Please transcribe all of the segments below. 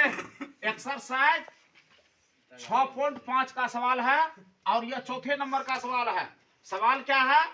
Exercise 6.5 का सवाल है और यह चौथे नंबर का सवाल है। सवाल क्या है?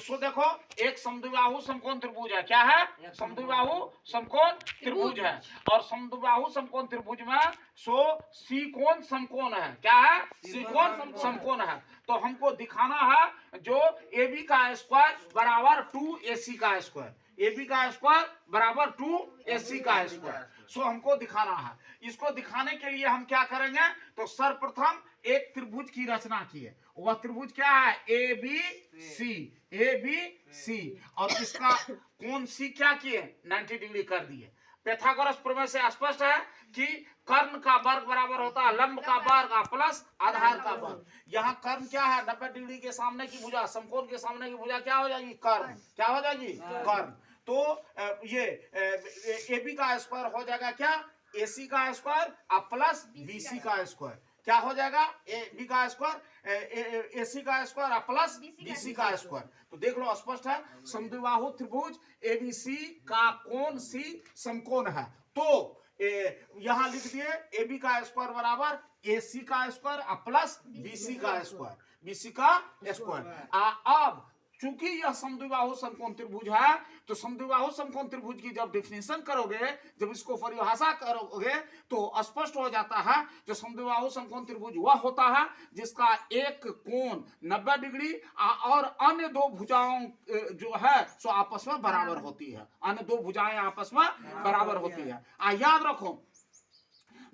सो देखो, एक समद्विबाहु समकोण त्रिभुज है। क्या है? समद्विबाहु समकोण त्रिभुज है और समद्विबाहु समकोण त्रिभुज में सो सी कोण समकोण है। क्या है? सी कोण समकोण है। तो हमको दिखाना है जो AB का स्क्वायर बराबर 2AC का स्क्वायर, AB का स्क्वायर बराबर 2AC का स्क्वायर। सो हमको दिखाना है। इसको दिखाने के लिए हम क्या करेंगे? तो सर्वप्रथम एक त्रिभुज की रचना की है। वह त्रिभुज क्या है? ABC, ABC और इसका कोण C क्या किए? 90 डिग्री कर दिए। पैथागोरस प्रमेय से स्पष्ट है कि कर्ण का वर्ग बराबर होता है लंब का वर्ग प्लस आधार का वर्ग। यहाँ कर्ण क्या है? 90 डिग्री के सामने की भुजा, समकोण के सामने की भुजा क्या हो जाएगी? कर्ण। क्या हो जाएगी? कर्ण। तो ये AB का स्क्वायर हो जाएगा क्या? AC का स्क्वायर प्लस BC का स्क्वायर। क्या हो जाएगा? AB का स्क्वायर AC का स्क्वायर प्लस BC का स्क्वायर। तो देख लो स्पष्ट है। समद्विबाहु त्रिभुज ABC का कोण C समकोण है। तो यहां लिख दिए AB का स्क्वायर बराबर AC का स्क्वायर प्लस BC का स्क्वायर, BC का स्क्वायर। अब चूंकि यह समद्विबाहु समकोण त्रिभुज है तो समद्विबाहु समकोण त्रिभुज की जब डेफिनेशन करोगे, जब इसको परिभाषा करोगे तो स्पष्ट हो जाता है जो समद्विबाहु समकोण त्रिभुज वह होता है जिसका एक कोण 90 डिग्री और अन्य दो भुजाओं जो है सो आपस में बराबर होती है। अन्य दो भुजाएं आपस में बराबर होती है। याद रखो,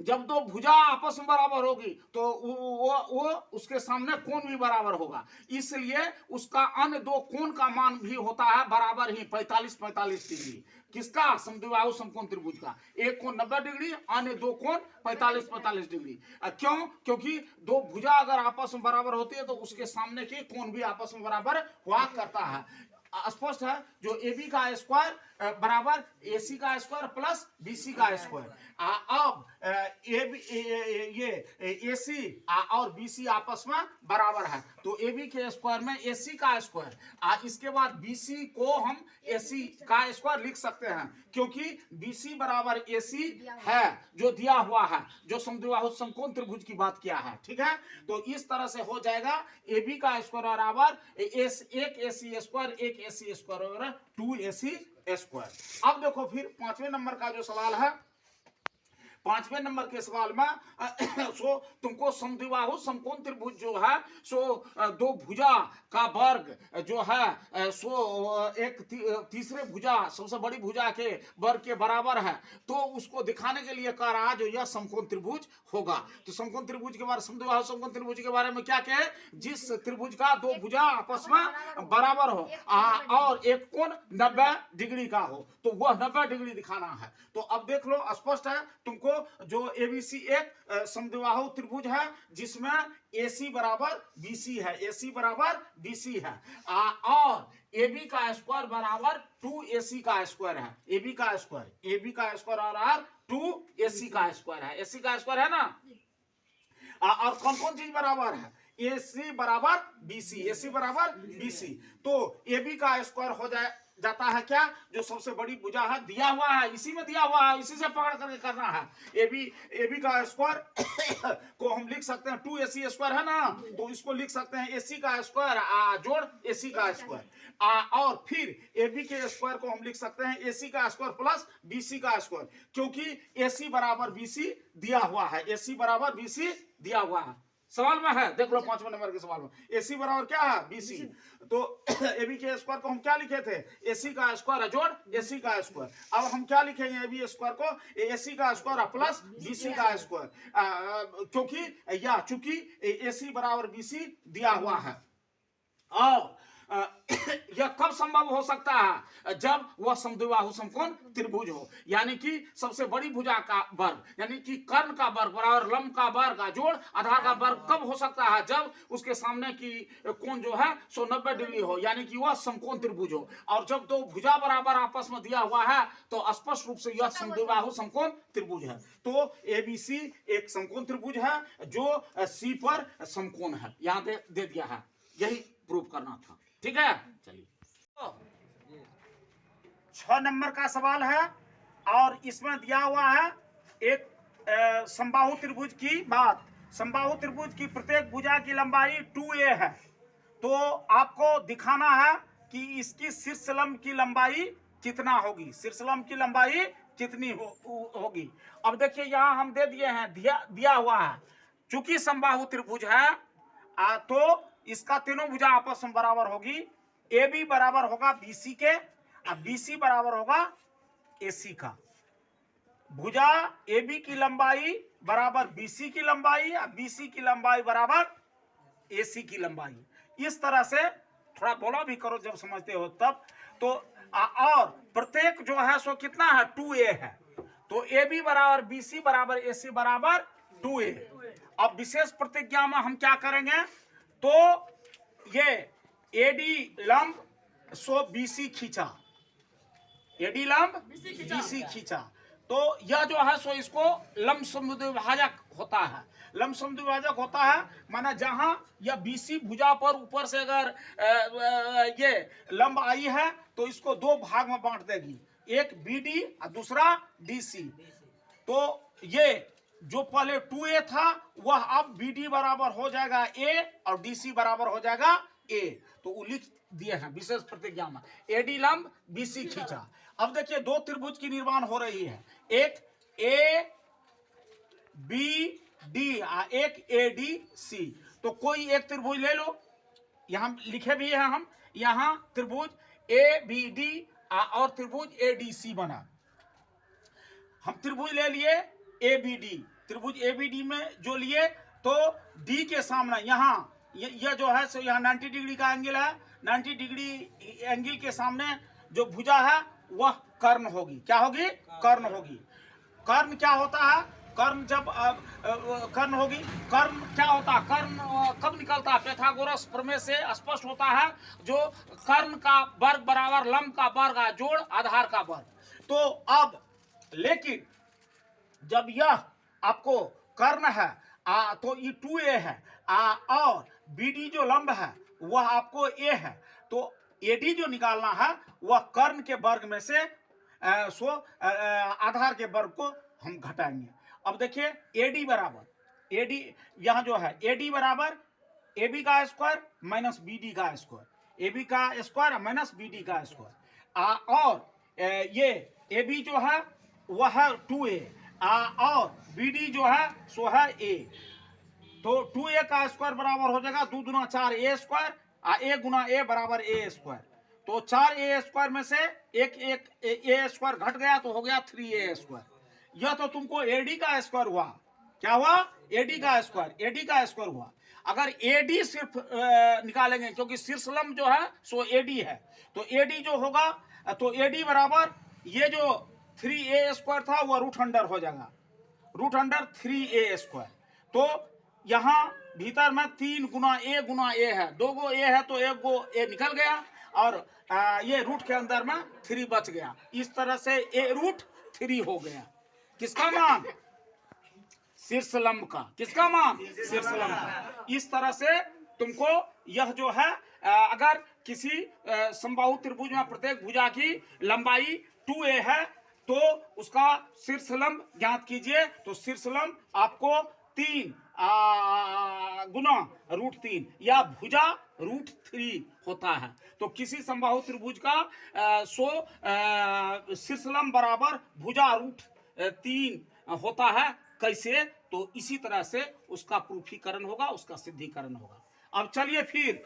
जब दो भुजा आपस में बराबर होगी तो वो उसके सामने कोण भी बराबर होगा, इसलिए उसका अन्य दो कोण का मान भी होता है बराबर ही 45-45 डिग्री। किसका? समद्विबाहु समकोण त्रिभुज का। एक कोण 90 डिग्री, अन्य दो कोण 45-45 डिग्री। क्यों? क्योंकि दो भुजा अगर आपस में बराबर होती है तो उसके सामने के कोण भी आपस में बराबर हुआ करता है। स्पष्ट है। जो AB का स्क्वायर बराबर AC का स्क्वायर प्लस BC का स्क्वायर। अब ये AC और BC आपस में बराबर है तो AB के स्क्वायर में AC का स्क्वायर, इसके बाद BC को हम AC का स्क्वायर लिख सकते हैं क्योंकि BC बराबर AC है जो दिया हुआ है, जो समद्विबाहु समकोण त्रिभुज की बात किया है। ठीक है, तो इस तरह से हो जाएगा AB का स्क्वायर बराबर एक AC स्क्वायर, एक AC स्क्वायर 2AC स्क्वायर। अब देखो फिर पांचवें नंबर का जो सवाल है, पांचवें नंबर के सवाल में सो तुमको समद्विबाहु समकोण त्रिभुज जो है सो दो भुजा का वर्ग जो है सो एक तीसरे भुजा सबसे बड़ी भुजा के वर्ग के बराबर है, तो उसको दिखाने के लिए कह रहा है जो यह समकोण त्रिभुज होगा। तो समकोण त्रिभुज के बारे समद्विबाहु समकोण त्रिभुज के बारे में क्या कहे? जिस त्रिभुज का दो भुजा आपस में बराबर हो और एक कोण 90 डिग्री का हो, तो वह 90 डिग्री दिखाना है। तो अब देख लो स्पष्ट है तुमको जो ABC एक समद्विबाहु त्रिभुज है जिसमें AC बराबर BC है, AC बराबर BC है और AB का स्क्वायर बराबर 2AC का स्क्वायर है। AB का स्क्वायर और 2AC का स्क्वायर है। AC का स्क्वायर है ना। और कौन कौन चीज बराबर है? AC बराबर BC, AC बराबर BC। तो AB का स्क्वायर हो जाता है क्या? जो सबसे बड़ी भुजा है दिया हुआ है, इसी में दिया हुआ है, इसी से पकड़ करके करना है। AB का स्क्वायर को हम लिख सकते हैं 2AC स्क्वायर है ना, तो इसको लिख सकते हैं AC का स्क्वायर जोड़ AC का स्क्वायर और फिर AB के स्क्वायर को हम लिख सकते हैं AC का स्क्वायर प्लस BC का स्क्वायर, क्योंकि AC बराबर BC दिया हुआ है, AC बराबर BC दिया हुआ है। सवाल में है, देख लो पांचवें नंबर के सवाल में AC बराबर क्या है? BC। तो AB के स्क्वायर को हम क्या लिखे थे? AC का स्क्वायर जोड़ AC का स्क्वायर। अब हम क्या लिखेंगे? AB स्क्वायर को AC का स्क्वायर प्लस BC का स्क्वायर, चूंकि AC बराबर BC दिया हुआ है। और यह कब संभव हो सकता है? जब वह समद्विबाहु समकोण त्रिभुज हो, यानी कि सबसे बड़ी भुजा का वर्ग यानी कि कर्ण का वर्ग बराबर लंब का वर्ग जोड़ आधार का वर्ग कब हो सकता है? जब उसके सामने की कोण जो है सो 90 डिग्री हो, यानी कि वह समकोण त्रिभुज हो। और जब दो भुजा बराबर आपस में दिया हुआ है तो स्पष्ट रूप से यह समद्विबाहु समकोण त्रिभुज है। तो ABC एक समकोण त्रिभुज है जो C पर समकोण है, यहां दे दिया है, यही प्रूव करना था। ठीक है, चलिए 6 नंबर का सवाल है और इसमें दिया हुआ है एक समबाहु त्रिभुज की बात, समबाहु त्रिभुज की प्रत्येक भुजा की लंबाई 2a है, तो आपको दिखाना है कि इसकी शीर्षलंब की लंबाई कितना होगी, शीर्षलंब की लंबाई कितनी होगी। अब देखिए यहाँ हम दे दिए हैं, दिया हुआ है, चूंकि समबाहु त्रिभुज है तो इसका तीनों भुजा आपस में बराबर होगी। ए बी बराबर होगा BC के, अब BC बराबर होगा AC का। भुजा AB की लंबाई बराबर BC की लंबाई, और BC की लंबाई बराबर AC की लंबाई। इस तरह से थोड़ा बोला भी करो जब समझते हो तब। तो और प्रत्येक जो है सो कितना है, 2a है, तो AB बराबर BC बराबर AC बराबर 2a। अब विशेष प्रतिज्ञा में हम क्या करेंगे, तो ये AD लंब सो BC खींचा, AD लंब BC खींचा, तो यह जो है सो इसको लंब समद्विभाजक होता है। लंब समद्विभाजक होता है माना जहां यह BC भुजा पर ऊपर से अगर ये लंब आई है तो इसको दो भाग में बांट देगी, एक BD और दूसरा DC। तो ये जो पहले 2a था वह अब BD बराबर हो जाएगा A और DC बराबर हो जाएगा A। तो वो लिख दिए हैं विशेष प्रतिज्ञा में, AD लंब BC खींचा। अब देखिए दो त्रिभुज की निर्माण हो रही है, एक ABD और एक ADC। तो कोई एक त्रिभुज ले लो, यहां लिखे भी है हम, यहां त्रिभुज ABD और त्रिभुज ADC बना। हम त्रिभुज ले लिए ABD, त्रिभुज ABD में जो लिए तो D के सामने यहाँ यह जो है सो यहाँ 90 डिग्री का एंगल है, 90 डिग्री एंगल के सामने जो भुजा है वह कर्ण होगी। क्या होगी? कर्ण होगी। कर्ण क्या होता है? कर्ण जब कर्ण होगी, कर्ण क्या होता है? कर्ण कब निकलता है? pythagoras प्रमेय से स्पष्ट होता है, जो कर्ण का वर्ग बराबर लंब का वर्ग जोड़ आधार का वर्ग। तो अब लेकिन जब यह आपको कर्ण है तो ये 2a है और BD जो लंब है वह आपको A है, तो AD जो निकालना है वह कर्ण के वर्ग में से आधार के वर्ग को हम घटाएंगे। अब देखिए AD बराबर AD यहाँ जो है AD बराबर AB का स्क्वायर माइनस BD का स्क्वायर, AB का स्क्वायर माइनस BD का स्क्वायर, और ये AB जो है वह है 2a और BD जो है सो है A। तो 2a का स्क्वायर बराबर हो जाएगा 2 दूना 4a square, a Guna a बराबर a स्क्वायर। तो 4a स्क्वायर में से एक a स्क्वायर घट गया तो हो गया 3a स्क्वायर। यह तो तुमको AD का स्क्वायर हुआ। क्या हुआ? AD का स्क्वायर हुआ। अगर AD सिर्फ निकालेंगे क्योंकि शीर्षलंब जो है सो AD है, तो AD जो होगा तो AD बराबर ये जो 3a स्क्वायर था वह रूट अंडर हो जाएगा, रूट अंडर 3a स्क्वायर। तो यहाँ भीतर में 3 गुना a है, 2 गो a है तो 1 गो a निकल गया और ये रूट के अंदर में 3 बच गया। इस तरह से a रूट 3 हो गया। किसका मान? शीर्षलंब का। किसका मान? शीर्षलंब का। इस तरह से तुमको यह जो है अगर किसी समबाहु त्रिभुज में प्रत्येक भुजा की लंबाई 2a है तो उसका शीर्षलंब ज्ञात कीजिए। तो शीर्षलंब आपको 3 गुना रूट 3 या भुजा रूट 3 होता है। तो किसी समबाहु त्रिभुज का शीर्षलंब बराबर भुजा रूट 3 होता है। कैसे? तो इसी तरह से उसका प्रूफीकरण होगा, उसका सिद्धीकरण होगा। अब चलिए फिर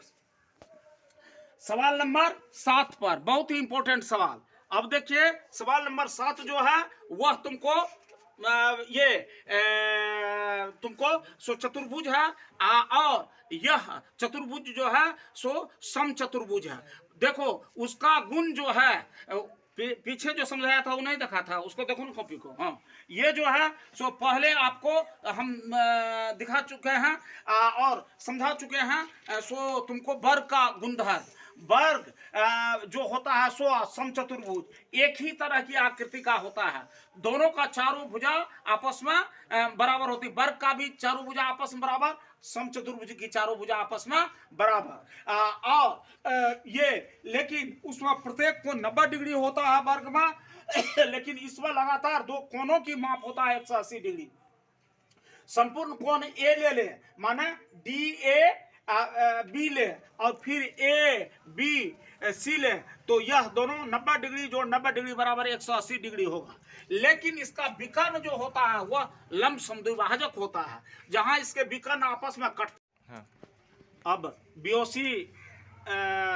सवाल नंबर 7 पर, बहुत ही इंपॉर्टेंट सवाल। अब देखिए सवाल नंबर 7 जो है वह तुमको तुमको सो चतुर्भुज है और यह चतुर्भुज जो है सो सम चतुर्भुज है। देखो उसका गुण जो है पीछे जो समझाया था वो नहीं देखा था, उसको देखो ना कॉपी को। हाँ, ये जो है सो पहले आपको हम दिखा चुके हैं और समझा चुके हैं। सो तुमको वर्ग का गुणधर्म, वर्ग जो होता है सो समचतुर्भुज एक ही तरह की आकृति का होता है, दोनों का चारों भुजा आपस में बराबर होती। वर्ग का भी चारों भुजा आपस में बराबर, समचतुर्भुज की चारों भुजा आपस में बराबर। और ये लेकिन उसमें प्रत्येक को 90 डिग्री होता है वर्ग में लेकिन इसमें लगातार दो कोनों की माप होता है 180 डिग्री। संपूर्ण कोण ए ले ले, माने डी ए बी ले और फिर ए बी सी ले, तो यह दोनों 90 डिग्री जोड़ 90 डिग्री बराबर 180 डिग्री होगा। लेकिन इसका विकर्ण जो होता है वह लंब समद्विभाजक होता है, जहां इसके विकर्ण आपस में कटते हैं। अब बीओसी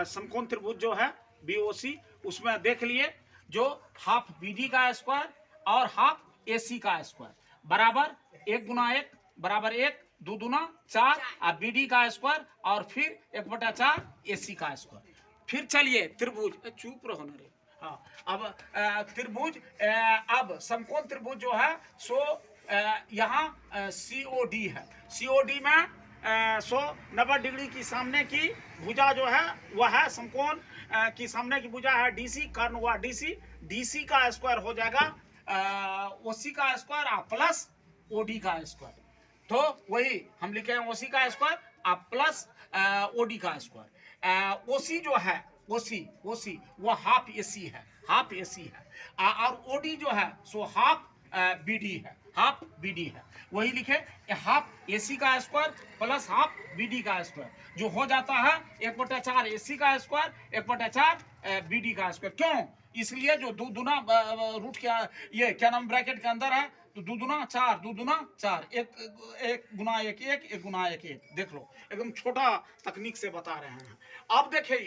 समकोण त्रिभुज जो है बीओसी, उसमें देख लिए जो हाफ बीडी का स्क्वायर और हाफ एसी का स्क्वायर बराबर 1 गुना 1 बराबर 1, 2 दूना 4 और बीडी का स्क्वायर और फिर 1/4 एसी का स्क्वायर। फिर चलिए त्रिभुज, चुप रहो ना रे। हाँ, अब त्रिभुज, अब समकोण त्रिभुज जो है सो यहाँ सीओडी है। सीओडी में 90 डिग्री की सामने की भुजा जो है वह है समकोण की सामने की भुजा है डीसी, कर्ण हुआ डीसी, डीसी का स्क्वायर हो जाएगा ओसी का स्क्वायर प्लस ओडी का स्क्वायर। तो वही हम लिखे हैं ओसी का स्क्वायर प्लस ओडी का स्क्वायर। ओसी जो है ओसी वो हाफ एसी है, हाफ एसी है, और ओडी जो है सो हाफ बीडी है, हाफ बीडी है। वही लिखे हाफ एसी का स्क्वायर प्लस हाफ बीडी का स्क्वायर, जो हो जाता है 1/4 एसी का स्क्वायर 1/4 बीडी का स्क्वायर। क्यों? इसलिए जो 2 दूना रूट क्या ये क्या नाम ब्रैकेट के अंदर है, तो 2 दूना 4, 2 दूना 4, 1 गुना 1 1 1 गुना 1 1। देख लो, एकदम छोटा तकनीक से बता रहे हैं। अब देखिए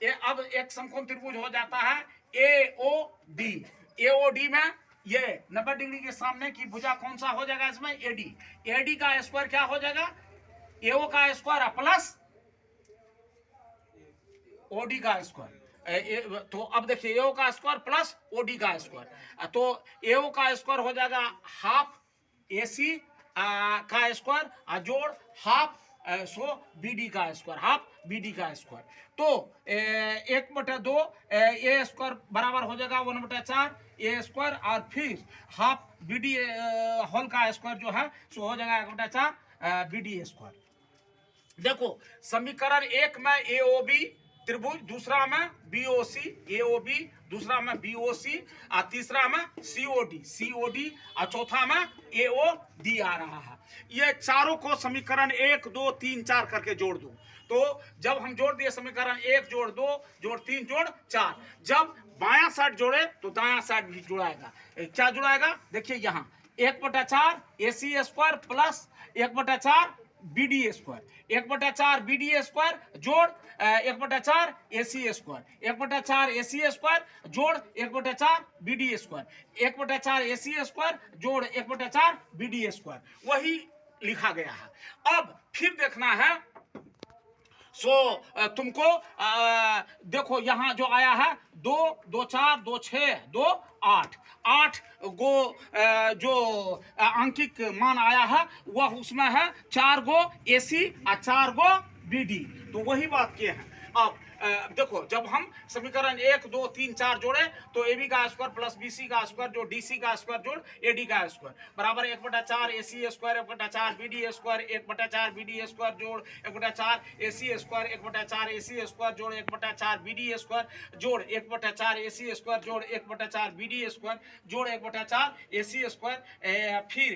ये अब एक समकोण त्रिभुज हो जाता है एओडी। एओडी में ये 90 डिग्री के सामने की भुजा कौन सा हो जाएगा इसमें? एडी। एडी का स्क्वायर क्या हो जाएगा? एओ का स्क्वायर प्लस ओडी का स्क्वायर। तो अब देखिए एओ का स्क्वायर प्लस ओडी का स्क्वायर, तो एओ का स्क्वायर हो जाएगा हाफ एसी का स्क्वायर जोड़ हाफ बीडी का स्क्वायर, हाफ बीडी का स्क्वायर। तो 1/2 ए स्क्वायर बराबर हो जाएगा 1/4 ए स्क्वायर और फिर हाफ बीडी होल का स्क्वायर जो है सो हो जाएगा 1/4 बीडी स्क्वायर। देखो समीकरण 1 में एओबी त्रिभुज, दूसरा में बीओसी एओबी, दूसरा में बीओसी और तीसरा में सीओडी सीओडी और चौथा में एओडी आ रहा है। ये चारों को समीकरण 1 2 3 4 करके जोड़ दो। तो जब हम जोड़ दिए समीकरण 1 जोड़ 2 जोड़ 3 जोड़ 4, जब बायां साइड जोड़े तो दायां साइड भी जुड़ाएगा। क्या जुड़ाएगा? देखिए यहाँ 1/4 AC square plus 1/4 BD square, 1/4 BD square जोड़ 1/4 एसी स्क्वायर, 1/4 एसी स्क्वायर जोड़ 1/4 बीडी स्क्वायर, 1/4 एसी स्क्वायर जोड़ 1/4 बीडी स्क्वायर, वही लिखा गया है। अब फिर देखना है तुमको देखो यहाँ जो आया है 2 2 4 2 6 2 8 8 गो जो अंकिक मान आया है वह उसमें है 4 गो एसी और 4 गो बीडी। तो वही बात किए हैं। अब देखो जब हम समीकरण 1 2 3 4 जोड़े तो ए बी का स्क्वायर प्लस बी सी का स्क्वायर जोड़ डी सी का स्क्वायर जोड़ ए डी का स्क्वायर बराबर 1/4 a c square 1/4 b d square 1/4 b d square जोड़ 1/4 a c square 1/4 a c square जोड़ 1/4 बी डी स्क्वायर जोड़ 1/4 ए सी स्क्वायर जोड़ 1/4 बी डी स्क्वायर जोड़ 1/4 ए सी स्क्वायर। फिर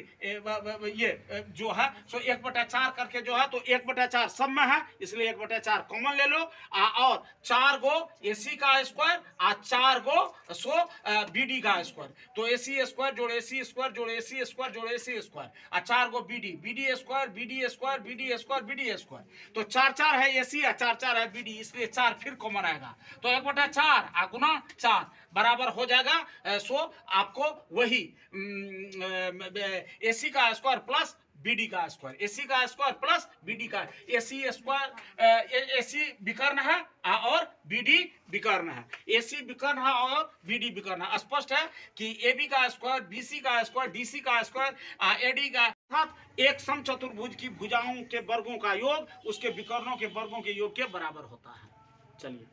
ये जो है सो 1/4 करके जो है तो 1/4 सब में है इसलिए 1/4 कॉमन ले लो और 4 गो एसी का स्क्वायर और 4 गो बीडी का स्क्वायर। तो एसी स्क्वायर जोड़ एसी स्क्वायर जोड़ एसी स्क्वायर जोड़ एसी स्क्वायर और 4 गो b d b d square b d square b d square b d square. तो 4 4 है एसी और 4 4 है बीडी इसलिए 4 फिर कॉमन आएगा। तो 1/4 गुना 4 बराबर हो जाएगा आपको वही एसी का स्क्वायर प्लस बीडी का स्क्वायर, एसी का स्क्वायर प्लस बीडी का। एसी स्क्वायर एसी विकर्ण है और बीडी विकर्ण है, एसी विकर्ण है और बीडी विकर्ण है। स्पष्ट है कि एबी का स्क्वायर बीसी का स्क्वायर डीसी का स्क्वायर एडी का अर्थात एक समचतुर्भुज की भुजाओं के वर्गों का योग उसके विकर्णों के वर्गों के योग के बराबर होता है। चलिए